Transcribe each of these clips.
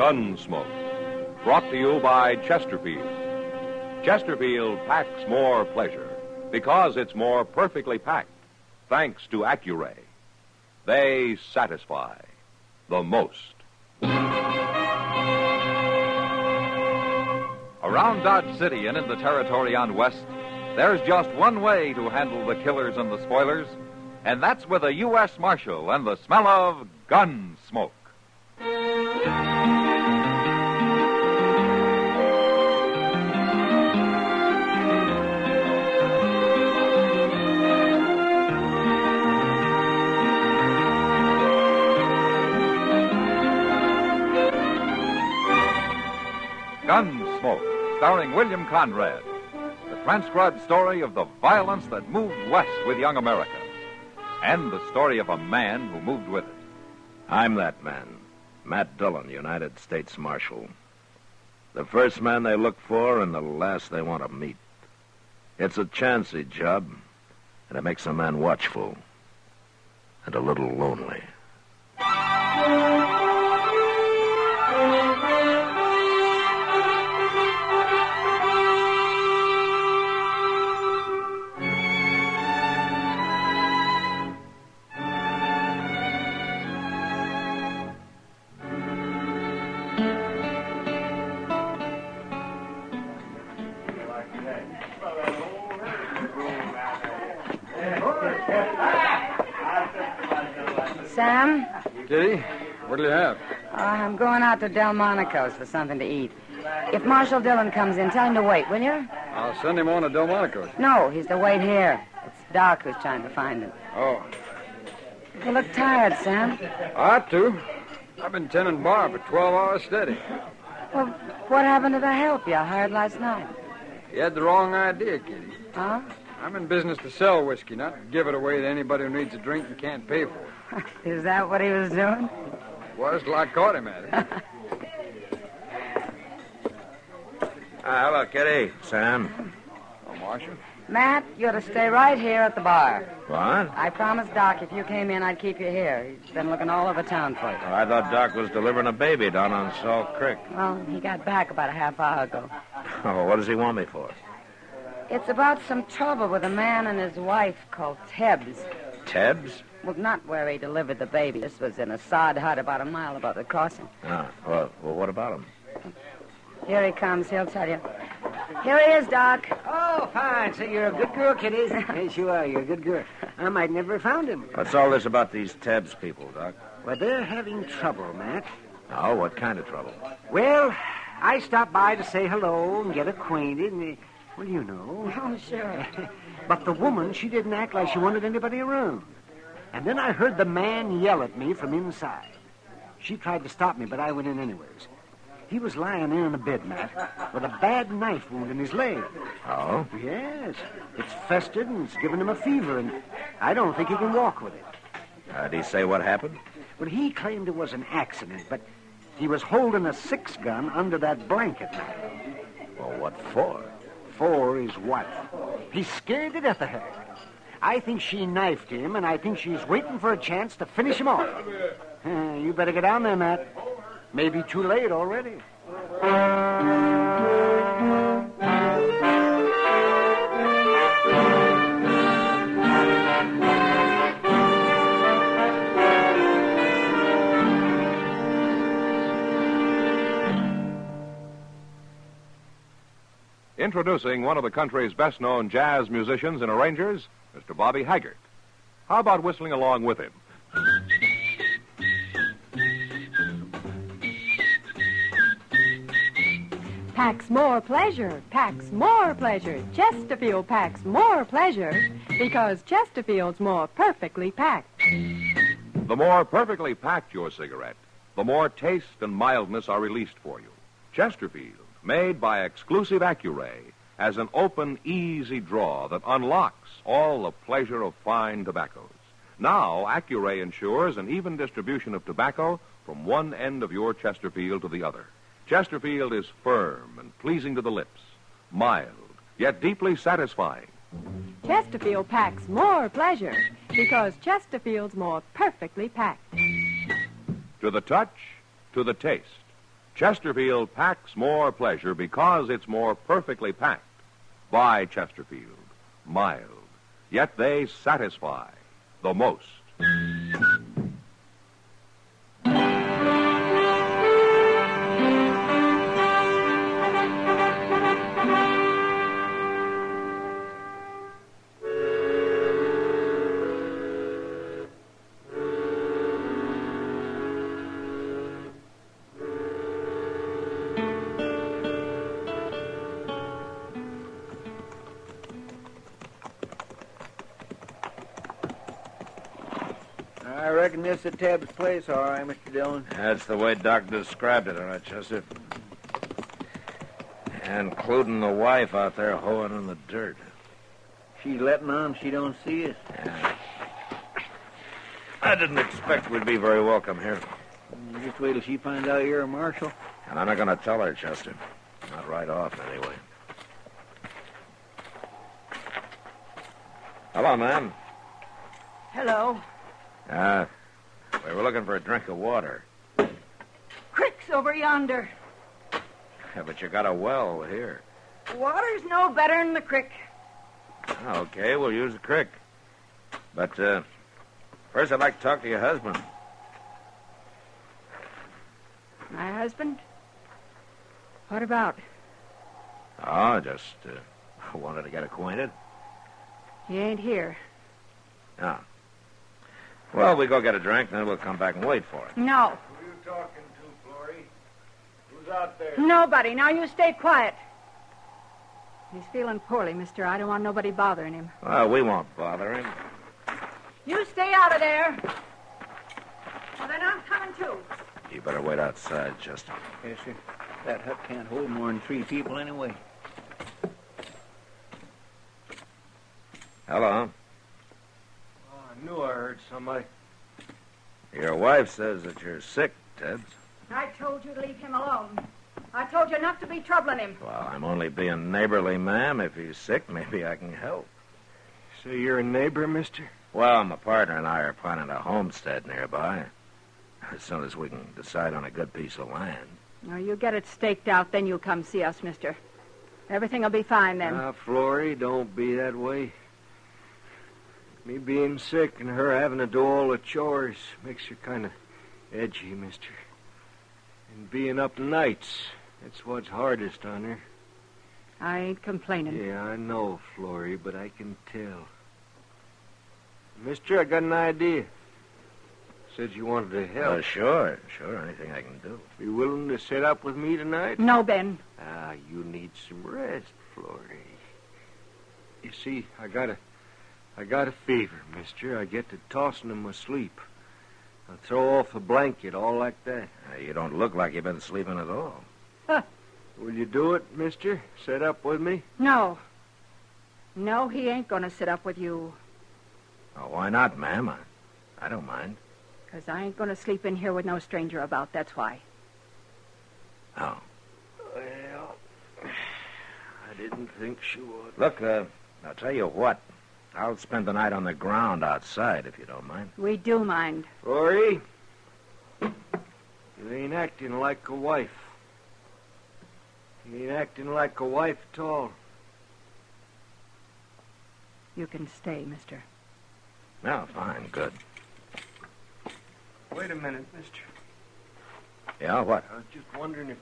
Gunsmoke, brought to you by Chesterfield. Chesterfield packs more pleasure because it's more perfectly packed, thanks to Accuray. They satisfy the most. Around Dodge City and in the territory on West, there's just one way to handle the killers and the spoilers, and that's with a U.S. Marshal and the smell of Gunsmoke. Gunsmoke, starring William Conrad. The transcribed story of the violence that moved west with young America. And the story of a man who moved with it. I'm that man, Matt Dillon, United States Marshal. The first man they look for and the last they want to meet. It's a chancy job, and it makes a man watchful and a little lonely. Sam? Kitty, what'll you have? I'm going out to Delmonico's for something to eat. If Marshal Dillon comes in, tell him to wait, will you? I'll send him on to Delmonico's. No, he's to wait here. It's Doc who's trying to find him. Oh. You look tired, Sam. I ought to. I've been tending bar for 12 hours steady. Well, what happened to the help you hired last night? You had the wrong idea, Kitty. Huh? I'm in business to sell whiskey, not to give it away to anybody who needs a drink and can't pay for it. Is that what he was doing? Was till I caught him at it. Hello, Kitty. Sam. Oh, Marshal. Matt, you're to stay right here at the bar. What? I promised Doc if you came in, I'd keep you here. He's been looking all over town for you. Oh, I thought Doc was delivering a baby down on Salt Creek. Well, he got back about a half hour ago. Oh, what does he want me for? It's about some trouble with a man and his wife called Tebbs. Tebbs? Well, not where he delivered the baby. This was in a sod hut about a mile above the crossing. Ah, well, what about him? Here he comes. He'll tell you. Here he is, Doc. Oh, fine. So you're a good girl, Kitty. Yes, you are. You're a good girl. I might never have found him. What's all this about these Tebbs people, Doc? Well, they're having trouble, Matt. Oh, what kind of trouble? Well, I stopped by to say hello and get acquainted, and, well, you know. Oh, sure. But the woman, she didn't act like she wanted anybody around. And then I heard the man yell at me from inside. She tried to stop me, but I went in anyways. He was lying there in a bed, Matt, with a bad knife wound in his leg. Oh? Yes. It's festered and it's given him a fever, and I don't think he can walk with it. Did he say what happened? Well, he claimed it was an accident, but he was holding a 6-gun under that blanket, Matt. Well, what for? For his wife. He's scared to death of her. I think she knifed him, and I think she's waiting for a chance to finish him off. You better get down there, Matt. Maybe too late already. Introducing one of the country's best-known jazz musicians and arrangers, Mr. Bobby Haggart. How about whistling along with him? Packs more pleasure, packs more pleasure. Chesterfield packs more pleasure because Chesterfield's more perfectly packed. The more perfectly packed your cigarette, the more taste and mildness are released for you. Chesterfield, made by exclusive Accuray, has an open, easy draw that unlocks all the pleasure of fine tobaccos. Now, Accuray ensures an even distribution of tobacco from one end of your Chesterfield to the other. Chesterfield is firm and pleasing to the lips, mild, yet deeply satisfying. Chesterfield packs more pleasure because Chesterfield's more perfectly packed. To the touch, to the taste, Chesterfield packs more pleasure because it's more perfectly packed. Buy Chesterfield. Mild. Yet they satisfy the most. I reckon this is Tab's place, all right, Mr. Dillon. That's the way Doc described it, all right, Chester. Including the wife out there hoeing in the dirt. She's letting on she don't see us. Yeah. I didn't expect we'd be very welcome here. Just wait till she finds out you're a marshal. And I'm not going to tell her, Chester. Not right off, anyway. Hello, ma'am. Hello. We were looking for a drink of water. Crick's over yonder. Yeah, but you got a well here. Water's no better than the crick. Okay, we'll use the creek. But, first I'd like to talk to your husband. My husband? What about? Oh, just wanted to get acquainted. He ain't here. Oh. Well, we go get a drink, then we'll come back and wait for it. No. Who are you talking to, Florrie? Who's out there? Nobody. Now you stay quiet. He's feeling poorly, mister. I don't want nobody bothering him. Well, we won't bother him. You stay out of there. Well, then I'm coming too. You better wait outside, Chester. Yes, sir. That hut can't hold more than 3 people anyway. Hello. Oh, I knew I heard somebody. Your wife says that you're sick, Ted. I told you to leave him alone. I told you not to be troubling him. Well, I'm only being neighborly, ma'am. If he's sick, maybe I can help. So you're a neighbor, mister? Well, my partner and I are planning a homestead nearby. As soon as we can decide on a good piece of land. Now, you get it staked out, then you'll come see us, mister. Everything will be fine then. Ah, Florrie, don't be that way. Me being sick and her having to do all the chores makes her kind of edgy, mister. And being up nights, that's what's hardest on her. I ain't complaining. Yeah, I know, Florrie, but I can tell. Mister, I got an idea. Said you wanted to help. Sure. Anything I can do. Be willing to sit up with me tonight? No, Ben. Ah, you need some rest, Florrie. You see, I got a fever, mister. I get to tossing in my sleep. I throw off a blanket, all like that. You don't look like you've been sleeping at all. Will you do it, mister? Sit up with me? No. No, he ain't going to sit up with you. Oh, why not, ma'am? I don't mind. 'Cause I ain't going to sleep in here with no stranger about, that's why. Oh. Well, I didn't think she would. Look, I'll tell you what. I'll spend the night on the ground outside, if you don't mind. We do mind. Rory, you ain't acting like a wife. You ain't acting like a wife at all. You can stay, mister. No, fine, good. Wait a minute, mister. Yeah, what? I was just wondering if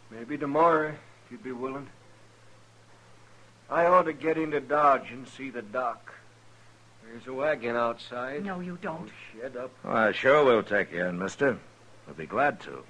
maybe tomorrow, if you'd be willing. I ought to get into Dodge and see the doc. There's a wagon outside. No, you don't. Oh, shut up. Well, sure we'll take you in, mister. We'll be glad to.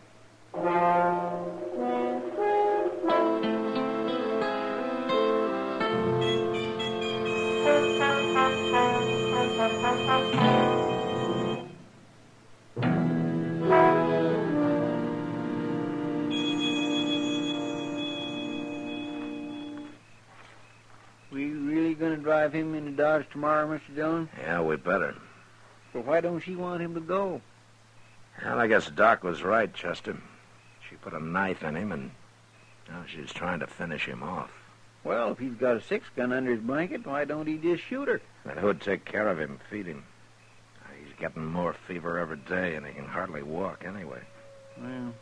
We really going to drive him into Dodge tomorrow, Mr. Dillon? Yeah, we better. Well, why don't she want him to go? Well, I guess Doc was right, Chester. She put a knife in him, and now she's trying to finish him off. Well, if he's got a 6-gun under his blanket, why don't he just shoot her? And who'd take care of him, feed him? He's getting more fever every day, and he can hardly walk anyway. Well,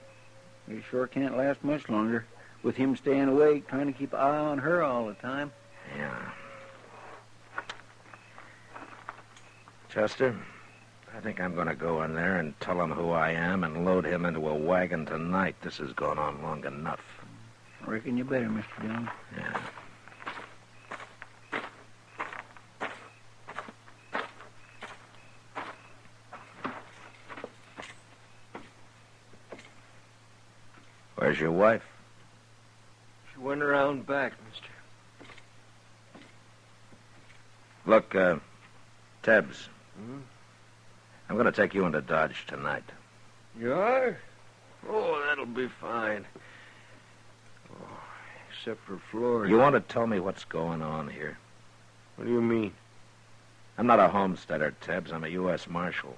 He sure can't last much longer, with him staying awake, trying to keep an eye on her all the time. Yeah. Chester, I think I'm going to go in there and tell him who I am and load him into a wagon tonight. This has gone on long enough. I reckon you better, Mr. Dillon. Yeah. Where's your wife? She went around back, mister. Look, Tebbs. I'm going to take you into Dodge tonight. You are? Oh, that'll be fine. Oh, except for Florida. You want to tell me what's going on here? What do you mean? I'm not a homesteader, Tebbs. I'm a U.S. Marshal.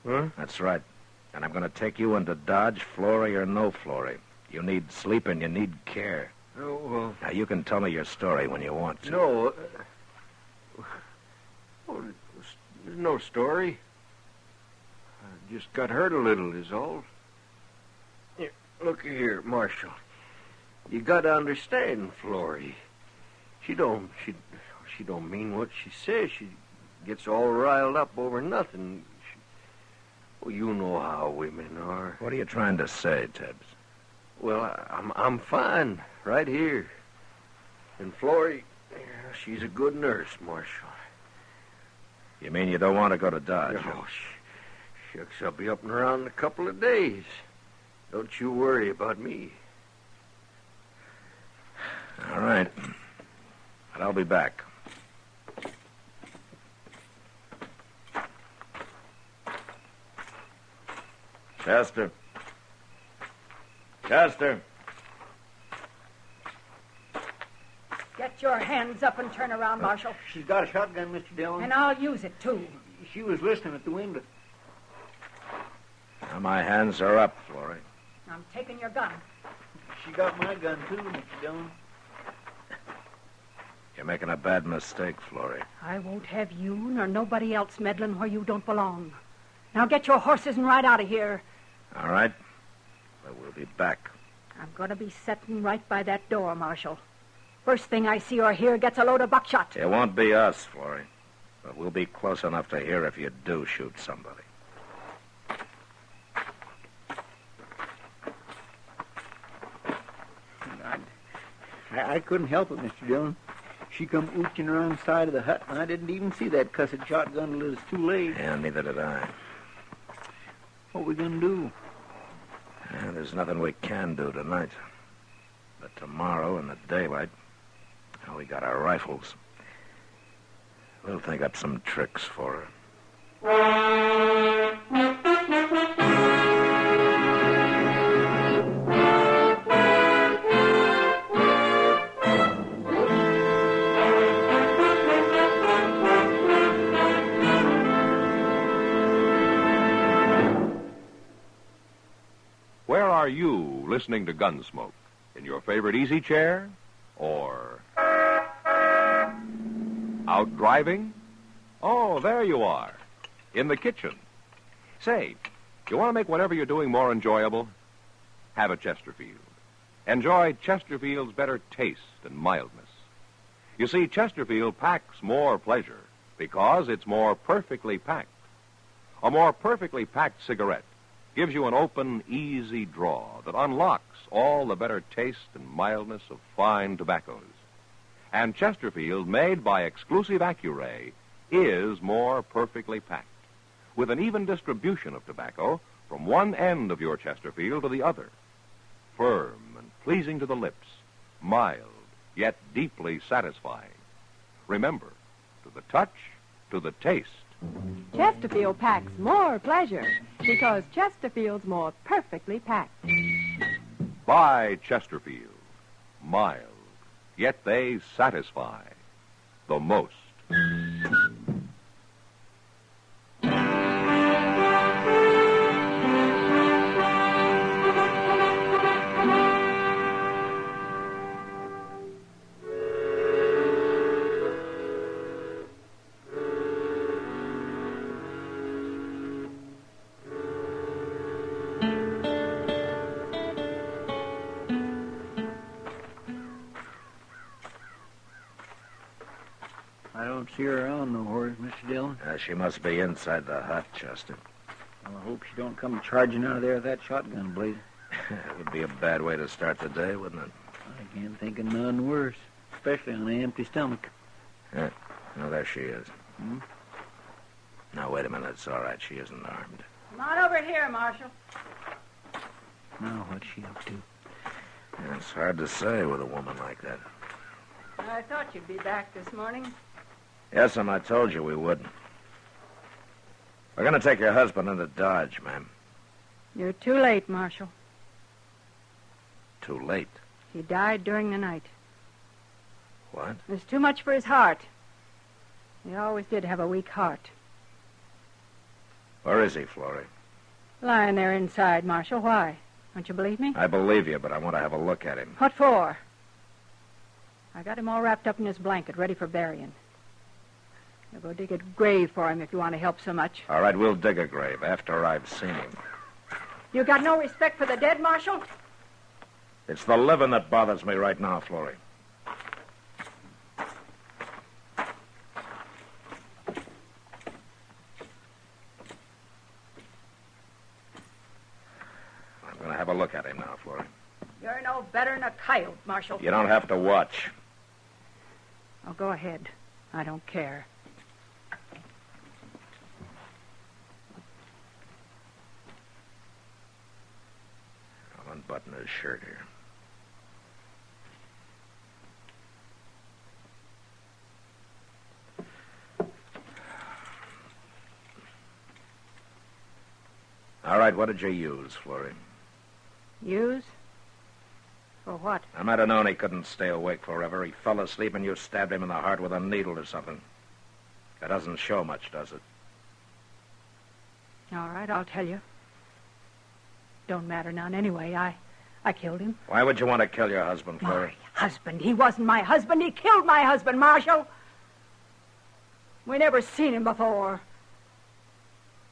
Huh? That's right. And I'm going to take you into Dodge, Flory or no Flory. You need sleep and you need care. Oh, well... Now, you can tell me your story when you want to. No. There's no story. I just got hurt a little, is all. Here, look here, Marshal. You got to understand, Flory. She don't mean what she says. She gets all riled up over nothing. Well, you know how women are. What are you trying to say, Tebbs? Well, I'm fine right here. And Flory, she's a good nurse, Marshal. You mean you don't want to go to Dodge? Oh, shucks, I'll be up and around in a couple of days. Don't you worry about me. All right. But I'll be back. Chester. Chester. Get your hands up and turn around, Marshal. She's got a shotgun, Mr. Dillon. And I'll use it, too. She was listening at the window. Now my hands are up, Flory. I'm taking your gun. She got my gun, too, Mr. Dillon. You're making a bad mistake, Flory. I won't have you nor nobody else meddling where you don't belong. Now get your horses and ride out of here. All right. But we'll be back. I'm going to be sitting right by that door, Marshal. First thing I see or hear gets a load of buckshot. It won't be us, Flory. But we'll be close enough to hear if you do shoot somebody. I couldn't help it, Mr. Dillon. She come ooching around the side of the hut, and I didn't even see that cussed shotgun until it was too late. Yeah, neither did I. What we gonna do? Yeah, there's nothing we can do tonight. But tomorrow in the daylight, we got our rifles. We'll think up some tricks for her. Where are you listening to Gunsmoke? In your favorite easy chair? Or out driving? Oh, there you are. In the kitchen. Say, you want to make whatever you're doing more enjoyable? Have a Chesterfield. Enjoy Chesterfield's better taste and mildness. You see, Chesterfield packs more pleasure because it's more perfectly packed. A more perfectly packed cigarette gives you an open, easy draw that unlocks all the better taste and mildness of fine tobaccos. And Chesterfield, made by exclusive Accuray, is more perfectly packed, with an even distribution of tobacco from one end of your Chesterfield to the other. Firm and pleasing to the lips, mild, yet deeply satisfying. Remember, to the touch, to the taste. Chesterfield packs more pleasure because Chesterfield's more perfectly packed. Buy Chesterfield. Mild, yet they satisfy the most. I don't see her around nowhere, Mr. Dillon. She must be inside the hut, Chester. Well, I hope she don't come charging out of there with that shotgun blazing. It would be a bad way to start the day, wouldn't it? I can't think of none worse, especially on an empty stomach. Yeah. No, there she is. Hmm? Now, wait a minute. It's all right. She isn't armed. Come on over here, Marshal. Now, what's she up to? Yeah, it's hard to say with a woman like that. I thought you'd be back this morning. Yes, and I told you we would. We're going to take your husband into Dodge, ma'am. You're too late, Marshal. Too late. He died during the night. What? It was too much for his heart. He always did have a weak heart. Where is he, Florrie? Lying there inside, Marshal. Why? Don't you believe me? I believe you, but I want to have a look at him. What for? I got him all wrapped up in his blanket, ready for burying. I'll go dig a grave for him if you want to help so much. All right, we'll dig a grave after I've seen him. You got no respect for the dead, Marshal? It's the living that bothers me right now, Florrie. I'm going to have a look at him now, Florrie. You're no better than a coyote, Marshal. You don't have to watch. Oh, go ahead. I don't care. I'll unbutton his shirt here. All right, what did you use, Florrie? Use? For what? I might have known he couldn't stay awake forever. He fell asleep and you stabbed him in the heart with a needle or something. That doesn't show much, does it? All right, I'll tell you. Don't matter none anyway. I killed him. Why would you want to kill your husband, Florrie? My husband? He wasn't my husband. He killed my husband, Marshal. We never seen him before.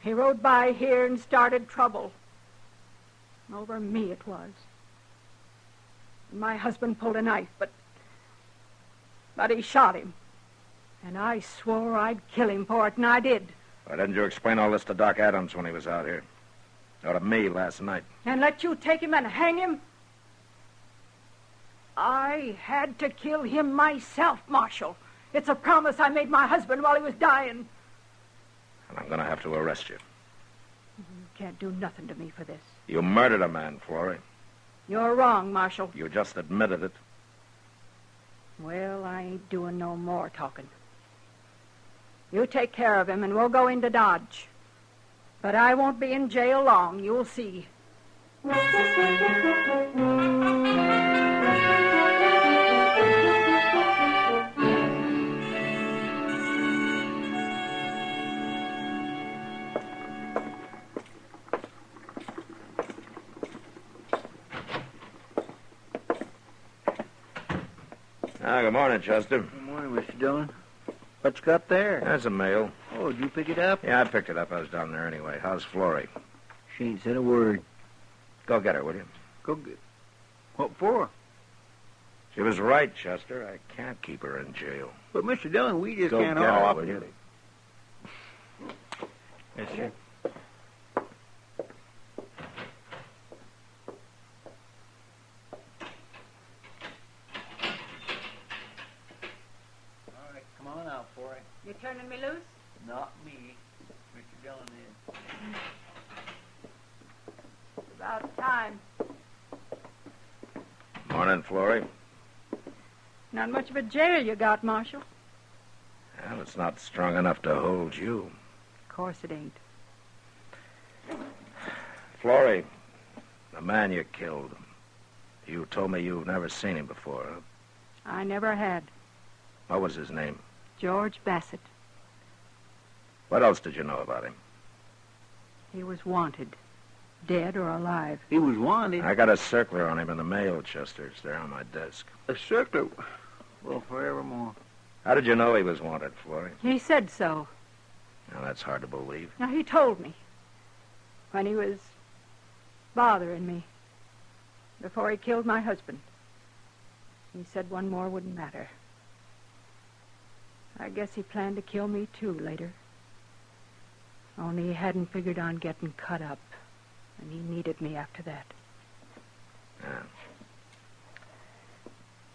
He rode by here and started trouble. Over me it was. My husband pulled a knife, but he shot him. And I swore I'd kill him for it, and I did. Why didn't you explain all this to Doc Adams when he was out here? Or to me last night? And let you take him and hang him? I had to kill him myself, Marshal. It's a promise I made my husband while he was dying. And I'm going to have to arrest you. You can't do nothing to me for this. You murdered a man, Florrie. You're wrong, Marshal. You just admitted it. Well, I ain't doing no more talking. You take care of him, and we'll go into Dodge. But I won't be in jail long, you'll see. Good morning, Chester. Good morning, Mr. Dillon. What you got there? That's a mail. Oh, did you pick it up? Yeah, I picked it up. I was down there anyway. How's Florrie? She ain't said a word. Go get her, will you? Go get... What for? She was right, Chester. I can't keep her in jail. But, Mr. Dillon, we just Go can't get her, haul off. will you? Yes, sir. All right, come on out for it. You turning me loose? Not me. Mr. Dillon is. About time. Morning, Florrie. Not much of a jail you got, Marshal. Well, it's not strong enough to hold you. Of course it ain't. Florrie, the man you killed, you told me you've never seen him before, huh? I never had. What was his name? George Bassett. What else did you know about him? He was wanted. Dead or alive. He was wanted. I got a circular on him in the mail, Chester. It's there on my desk. A circular? Well, forevermore. How did you know he was wanted, Florrie? He said so. Now, that's hard to believe. Now, he told me. When he was bothering me. Before he killed my husband. He said one more wouldn't matter. I guess he planned to kill me, too, later. Only he hadn't figured on getting cut up, and he needed me after that. Yeah.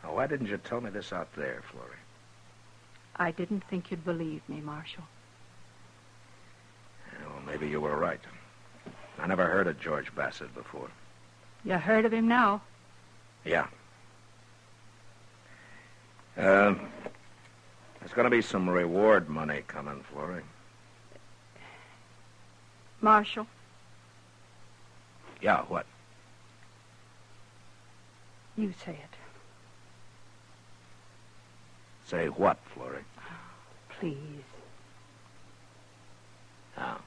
Now, why didn't you tell me this out there, Florrie? I didn't think you'd believe me, Marshal. Well, maybe you were right. I never heard of George Bassett before. You heard of him now? Yeah. There's going to be some reward money coming, Florrie. Marshal? Yeah, what? You say it. Say what, Florrie? Please. Now.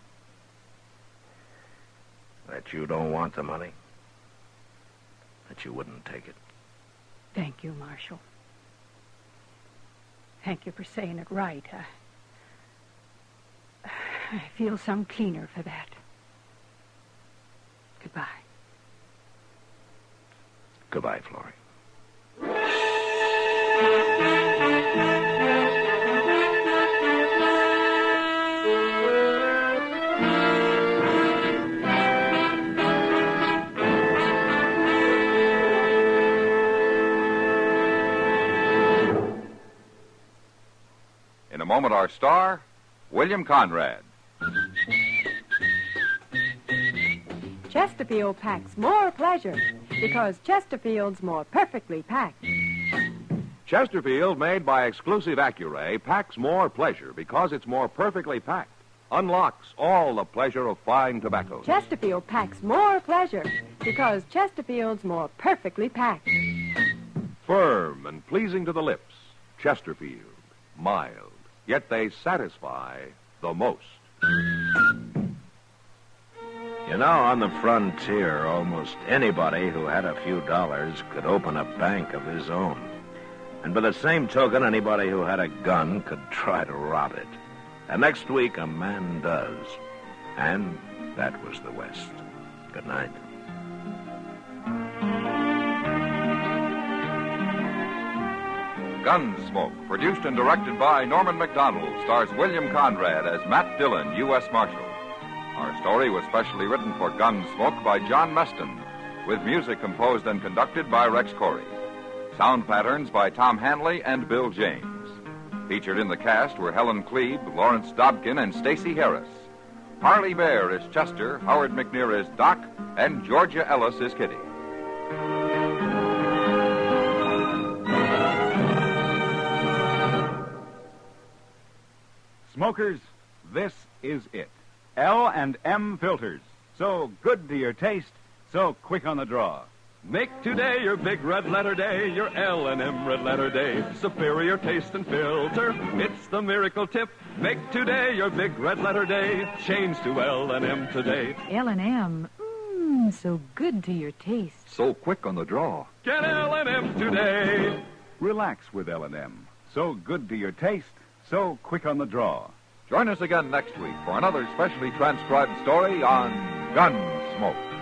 That you don't want the money? That you wouldn't take it? Thank you, Marshal. Thank you for saying it right. I feel some cleaner for that. Goodbye. Goodbye, Florrie. In a moment, our star, William Conrad. Chesterfield packs more pleasure because Chesterfield's more perfectly packed. Chesterfield, made by exclusive Accuray, packs more pleasure because it's more perfectly packed. Unlocks all the pleasure of fine tobacco. Chesterfield packs more pleasure because Chesterfield's more perfectly packed. Firm and pleasing to the lips. Chesterfield. Mild. Yet they satisfy the most. You know, on the frontier, almost anybody who had a few dollars could open a bank of his own. And by the same token, anybody who had a gun could try to rob it. And next week, a man does. And that was the West. Good night. Gunsmoke, produced and directed by Norman MacDonald, stars William Conrad as Matt Dillon, U.S. Marshal. Our story was specially written for Gunsmoke by John Meston, with music composed and conducted by Rex Corey. Sound patterns by Tom Hanley and Bill James. Featured in the cast were Helen Klebe, Lawrence Dobkin, and Stacey Harris. Harley Bear is Chester, Howard McNear is Doc, and Georgia Ellis is Kitty. Smokers, this is it. L&M filters. So good to your taste, so quick on the draw. Make today your big red letter day, your L&M red letter day. Superior taste and filter, it's the miracle tip. Make today your big red letter day. Change to L&M today. L&M, so good to your taste. So quick on the draw. Get L&M today. Relax with L&M. So good to your taste, so quick on the draw. Join us again next week for another specially transcribed story on Gunsmoke.